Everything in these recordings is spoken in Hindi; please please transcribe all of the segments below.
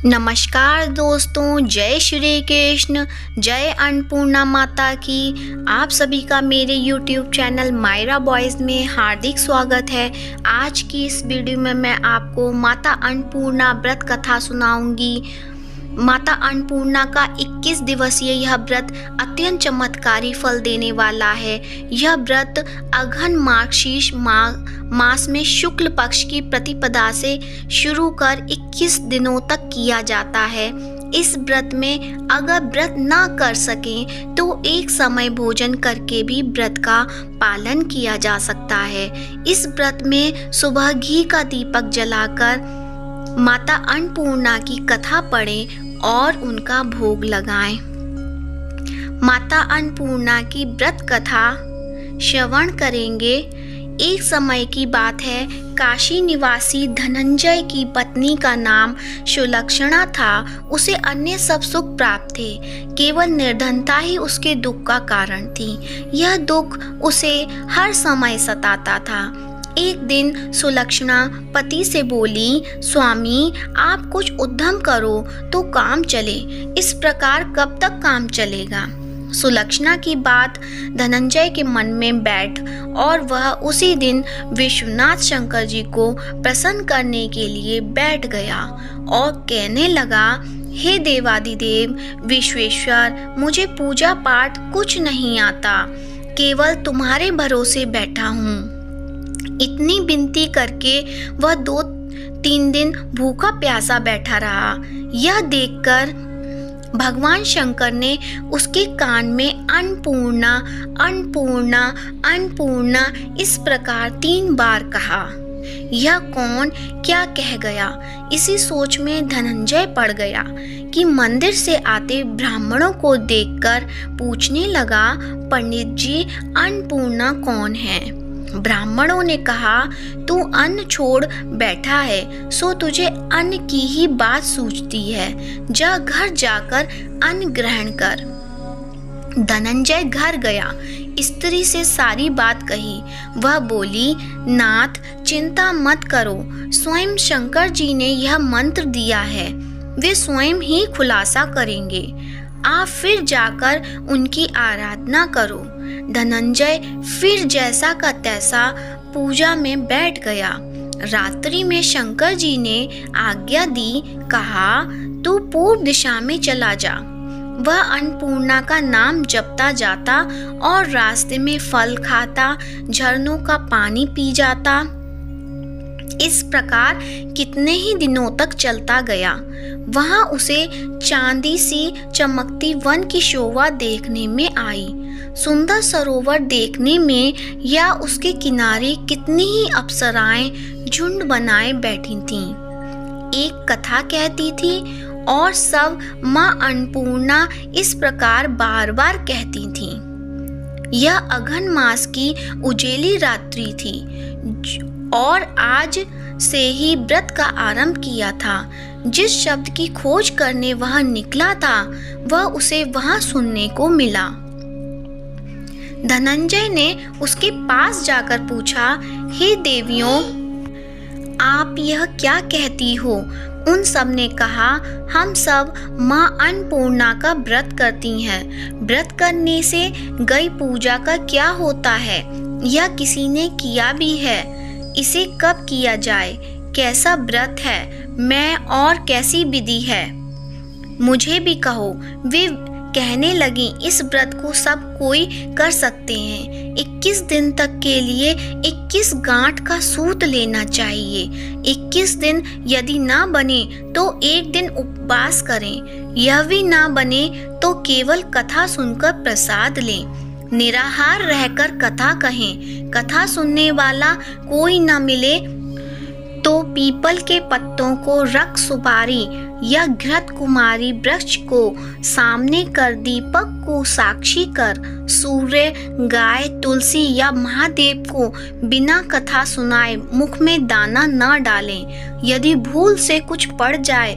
नमस्कार दोस्तों, जय श्री कृष्ण, जय अन्नपूर्णा माता की। आप सभी का मेरे YouTube चैनल मायरा बॉयज़ में हार्दिक स्वागत है। आज की इस वीडियो में मैं आपको माता अन्नपूर्णा व्रत कथा सुनाऊंगी। माता अन्नपूर्णा का 21 दिवसीय यह व्रत अत्यंत चमत्कारी फल देने वाला है। यह व्रत अघन मार्गशीर्ष मास में शुक्ल पक्ष की प्रतिपदा से शुरू कर 21 दिनों तक किया जाता है। इस व्रत में अगर व्रत ना कर सकें तो एक समय भोजन करके भी व्रत का पालन किया जा सकता है। इस व्रत में सुबह घी का दीपक जलाकर माता अन्नपूर्णा की कथा पढ़ें और उनका भोग लगाएं। माता अन्नपूर्णा की व्रत कथा श्रवण करेंगे। एक समय की बात है, काशी निवासी धनंजय की पत्नी का नाम सुलक्षणा था। उसे अन्य सब सुख प्राप्त थे, केवल निर्धनता ही उसके दुख का कारण थी। यह दुख उसे हर समय सताता था। एक दिन सुलक्षणा पति से बोली, स्वामी आप कुछ उद्यम करो तो काम चले, इस प्रकार कब तक काम चलेगा। सुलक्षणा की बात धनंजय के मन में बैठ और वह उसी दिन विश्वनाथ शंकर जी को प्रसन्न करने के लिए बैठ गया और कहने लगा, हे देवादिदेव विश्वेश्वर, मुझे पूजा पाठ कुछ नहीं आता, केवल तुम्हारे भरोसे बैठा हूँ। इतनी विनती करके वह 2-3 दिन भूखा प्यासा बैठा रहा। यह देखकर भगवान शंकर ने उसके कान में अन्नपूर्णा अन्नपूर्णा अन्नपूर्णा इस प्रकार 3 बार कहा। यह कौन क्या कह गया, इसी सोच में धनंजय पड़ गया कि मंदिर से आते ब्राह्मणों को देखकर पूछने लगा, पंडित जी अन्नपूर्णा कौन है। ब्राह्मणों ने कहा, तू अन्न छोड़ बैठा है सो तुझे अन्न की ही बात सूझती है, जा घर जाकर अन्न ग्रहण कर। धनंजय घर गया, स्त्री से सारी बात कही। वह बोली, नाथ चिंता मत करो, स्वयं शंकर जी ने यह मंत्र दिया है, वे स्वयं ही खुलासा करेंगे, आप फिर जाकर उनकी आराधना करो। धनंजय फिर जैसा का तैसा पूजा में बैठ गया। रात्रि में शंकर जी ने आज्ञा दी, कहा तू पूर्व दिशा में चला जा। वह अन्नपूर्णा का नाम जपता जाता और रास्ते में फल खाता, झरनों का पानी पी जाता। इस प्रकार कितने ही दिनों तक चलता गया। वहां उसे चांदी सी चमकती वन की शोभा देखने में आई। सुंदर सरोवर देखने में या उसके किनारे कितनी ही अप्सराएं झुंड बनाए बैठी थीं। एक कथा कहती थी और सब माँ अन्नपूर्णा इस प्रकार बार बार कहती थीं। यह अघन मास की उजेली रात्रि थी और आज से ही व्रत का आरंभ किया था। जिस शब्द की खोज करने वह निकला था वह उसे वहां सुनने को मिला। धनंजय ने उसके पास जाकर पूछा, हे देवियों, आप यह क्या कहती हो। उन सब ने कहा, हम सब माँ अन्नपूर्णा का व्रत करती हैं। व्रत करने से गई पूजा का क्या होता है, यह किसी ने किया भी है, इसे कब किया जाए, कैसा व्रत है, मैं और कैसी विधि है, मुझे भी कहो। वे कहने लगी, इस व्रत को सब कोई कर सकते हैं। 21 दिन तक के लिए 21 गांठ का सूत लेना चाहिए। 21 दिन यदि ना बने तो एक दिन उपवास करें। यह भी ना बने तो केवल कथा सुनकर प्रसाद लें। निराहार रहकर कथा कहें। कथा सुनने वाला कोई न मिले तो पीपल के पत्तों को रख सुपारी या घृत कुमारी वृक्ष को सामने कर दीपक को साक्षी कर सूर्य, गाय, तुलसी या महादेव को बिना कथा सुनाए मुख में दाना न डालें। यदि भूल से कुछ पड़ जाए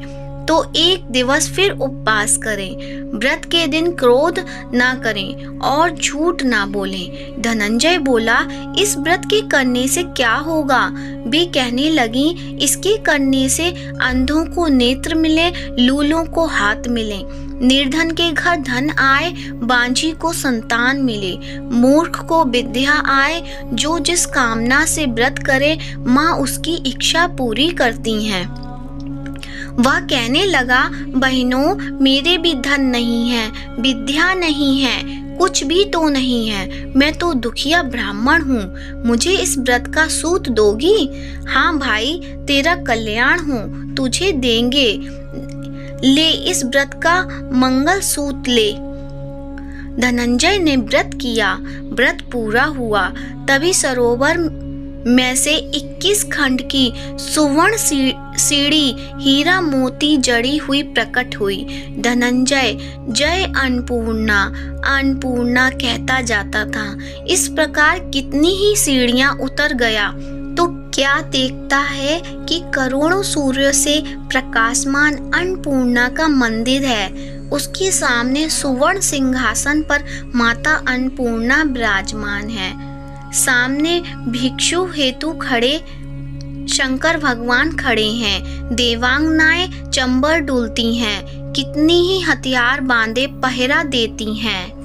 तो एक दिवस फिर उपवास करें। व्रत के दिन क्रोध ना करें और झूठ ना बोलें। धनंजय बोला, इस व्रत के करने से क्या होगा? वे कहने लगी, इसके करने से अंधों को नेत्र मिले, लूलों को हाथ मिले, निर्धन के घर धन आए, बांझी को संतान मिले, मूर्ख को विद्या आए। जो जिस कामना से व्रत करे, माँ उसकी इच्छा पूरी करती हैं। वह कहने लगा, बहनों, मेरे भी धन नहीं है, विद्या नहीं है, कुछ भी तो नहीं है। मैं तो दुखिया ब्राह्मण हूँ। मुझे इस व्रत का सूत दोगी? हाँ भाई, तेरा कल्याण हो, तुझे देंगे। ले इस व्रत का मंगल सूत ले। धनंजय ने व्रत किया। व्रत पूरा हुआ। तभी सरोवर में से 21 खंड की सुवर्ण सीढ़ी हीरा मोती जड़ी हुई प्रकट हुई। धनंजय जय अन्नपूर्णा अन्नपूर्णा कहता जाता था। इस प्रकार कितनी ही सीढ़ियां उतर गया तो क्या देखता है कि करोड़ों सूर्य से प्रकाशमान अन्नपूर्णा का मंदिर है। उसके सामने सुवर्ण सिंहासन पर माता अन्नपूर्णा विराजमान है। सामने भिक्षु हेतु खड़े शंकर भगवान खड़े हैं। देवांगनाएं चंबर डुलती हैं। कितनी ही हथियार बांधे पहरा देती हैं।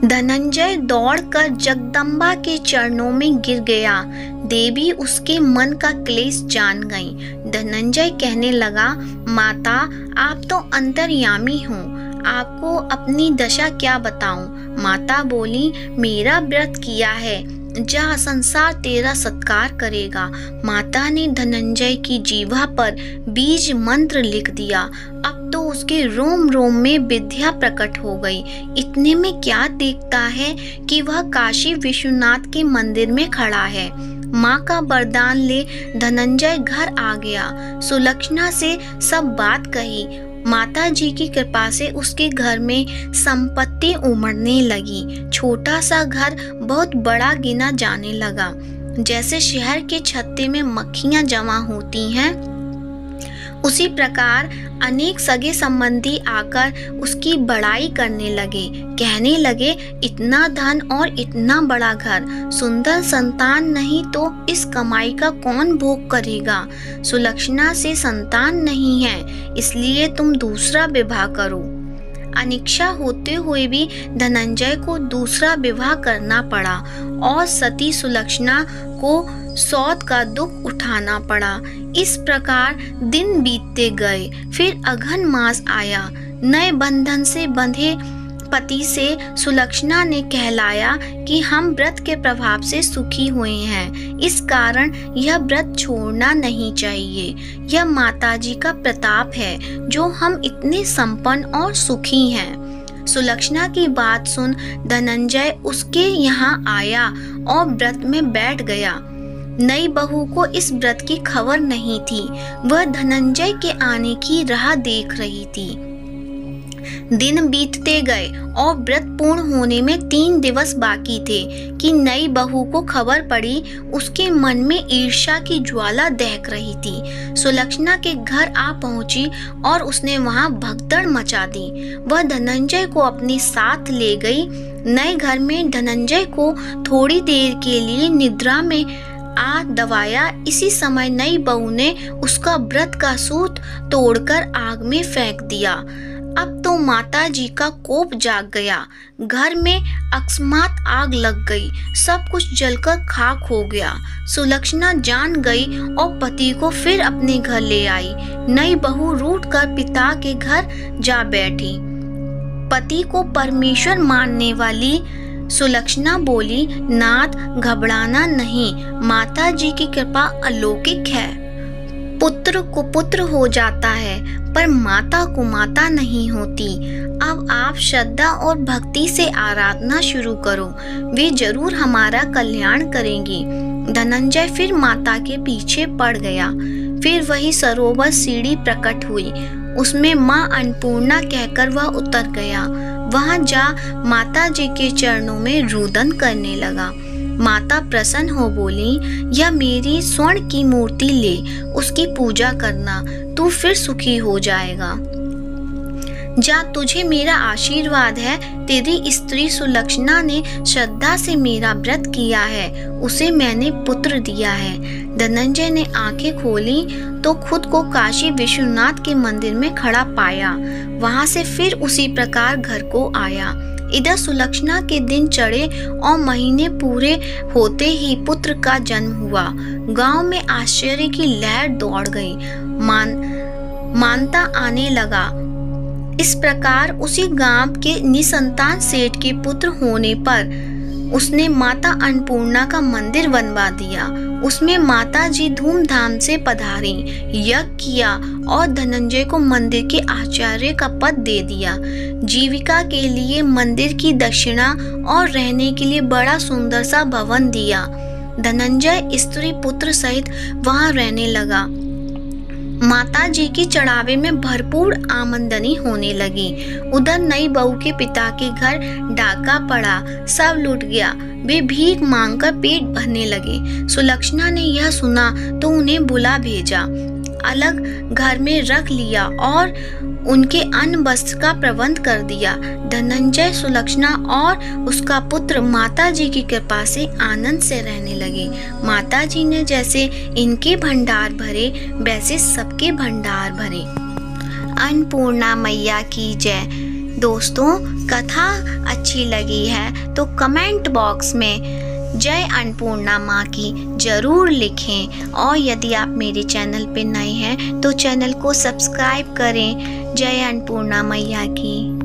धनंजय दौड़कर जगदम्बा के चरणों में गिर गया। देवी उसके मन का क्लेश जान गई। धनंजय कहने लगा, माता, आप तो अंतर्यामी हो, आपको अपनी दशा क्या बताऊं? माता बोली, मेरा व्रत किया है, जा, संसार तेरा सत्कार करेगा। माता ने धनंजय की जीवा पर बीज मंत्र लिख दिया। अब तो उसके रोम रोम में विद्या प्रकट हो गई। इतने में क्या देखता है कि वह काशी विश्वनाथ के मंदिर में खड़ा है। माँ का वरदान ले धनंजय घर आ गया। सुलक्षणा से सब बात कही। माता जी की कृपा से उसके घर में संपत्ति उमड़ने लगी। छोटा सा घर बहुत बड़ा गिना जाने लगा। जैसे शहर के छत्ते में मक्खियां जमा होती हैं, उसी प्रकार अनेक सगे संबंधी आकर उसकी बड़ाई करने लगे। कहने लगे, इतना धन और इतना बड़ा घर, सुंदर संतान नहीं तो इस कमाई का कौन भोग करेगा? सुलक्षणा से संतान नहीं है, इसलिए तुम दूसरा विवाह करो। अनिच्छा होते हुए भी धनंजय को दूसरा विवाह करना पड़ा और सती सुलक्षणा को सौत का दुख उठाना पड़ा। इस प्रकार दिन बीतते गए। फिर अघन मास आया। नए बंधन से बंधे पति से सुलक्षणा ने कहलाया कि हम व्रत के प्रभाव से सुखी हुए हैं, इस कारण यह व्रत छोड़ना नहीं चाहिए। यह माताजी का प्रताप है जो हम इतने संपन्न और सुखी हैं। सुलक्षणा की बात सुन धनंजय उसके यहाँ आया और व्रत में बैठ गया। नई बहू को इस व्रत की खबर नहीं थी। वह धनंजय के आने की राह देख रही थी। दिन बीतते गए और व्रत पूर्ण होने में 3 दिवस बाकी थे कि नई बहू को खबर पड़ी। उसके मन में ईर्ष्या की ज्वाला दहक रही थी। सुलक्षणा के घर आ पहुंची और उसने वहां भगदड़ मचा दी। वह धनंजय को अपने साथ ले गई। नए घर में धनंजय को थोड़ी देर के लिए निद्रा में आ दबाया। इसी समय नई बहू ने उसका व्रत का सूत तोड़कर आग में फेंक दिया। अब तो माता जी का कोप जाग गया। घर में अकस्मात आग लग गई। सब कुछ जलकर खाक हो गया। सुलक्षणा जान गई और पति को फिर अपने घर ले आई। नई बहू रूठकर पिता के घर जा बैठी। पति को परमेश्वर मानने वाली सुलक्षणा बोली, नाथ, घबराना नहीं, माता जी की कृपा अलौकिक है। पुत्र कुपुत्र हो जाता है पर माता कुमाता नहीं होती। अब आप श्रद्धा और भक्ति से आराधना शुरू करो, वे जरूर हमारा कल्याण करेंगी। धनंजय फिर माता के पीछे पड़ गया। फिर वही सरोवर सीढ़ी प्रकट हुई। उसमें माँ अन्नपूर्णा कहकर वह उतर गया। वहां जा माता जी के चरणों में रुदन करने लगा। माता प्रसन्न हो बोली, यह मेरी स्वर्ण की मूर्ति ले, उसकी पूजा करना, तू फिर सुखी हो जाएगा। जा, तुझे मेरा आशीर्वाद है। तेरी स्त्री सुलक्षणा ने श्रद्धा से मेरा व्रत किया है, उसे मैंने पुत्र दिया है। धनंजय ने आंखें खोली तो खुद को काशी विश्वनाथ के मंदिर में खड़ा पाया। वहां से फिर उसी प्रकार घर को आया। इधर सुलक्षणा के दिन चढ़े और महीने पूरे होते ही पुत्र का जन्म हुआ। गांव में आश्चर्य की लहर दौड़ गई। मानता आने लगा। इस प्रकार उसी गांव के निसंतान सेठ के पुत्र होने पर उसने माता अन्नपूर्णा का मंदिर बनवा दिया। उसमें माता जी धूमधाम से पधारी, यज्ञ किया और धनंजय को मंदिर के आचार्य का पद दे दिया। जीविका के लिए मंदिर की दक्षिणा और रहने के लिए बड़ा सुंदर सा भवन दिया। धनंजय स्त्री पुत्र सहित वहां रहने लगा। माता जी की चढ़ावे में भरपूर आमदनी होने लगी। उधर नई बहू के पिता के घर डाका पड़ा, सब लूट गया। वे भीख मांगकर पेट भरने लगे। सुलक्षणा ने यह सुना तो उन्हें बुला भेजा, अलग घर में रख लिया और उनके अन्न वस्त्र का प्रबंध कर दिया। धनंजय, सुलक्षणा और उसका पुत्र माता जी की कृपा से आनंद से रहने लगे। माता जी ने जैसे इनके भंडार भरे, वैसे सबके भंडार भरे। अन्नपूर्णा मैया की जय। दोस्तों, कथा अच्छी लगी है तो कमेंट बॉक्स में जय अन्नपूर्णा माँ की जरूर लिखें और यदि आप मेरे चैनल पे नए हैं तो चैनल को सब्सक्राइब करें। जय अन्नपूर्णा मैया की।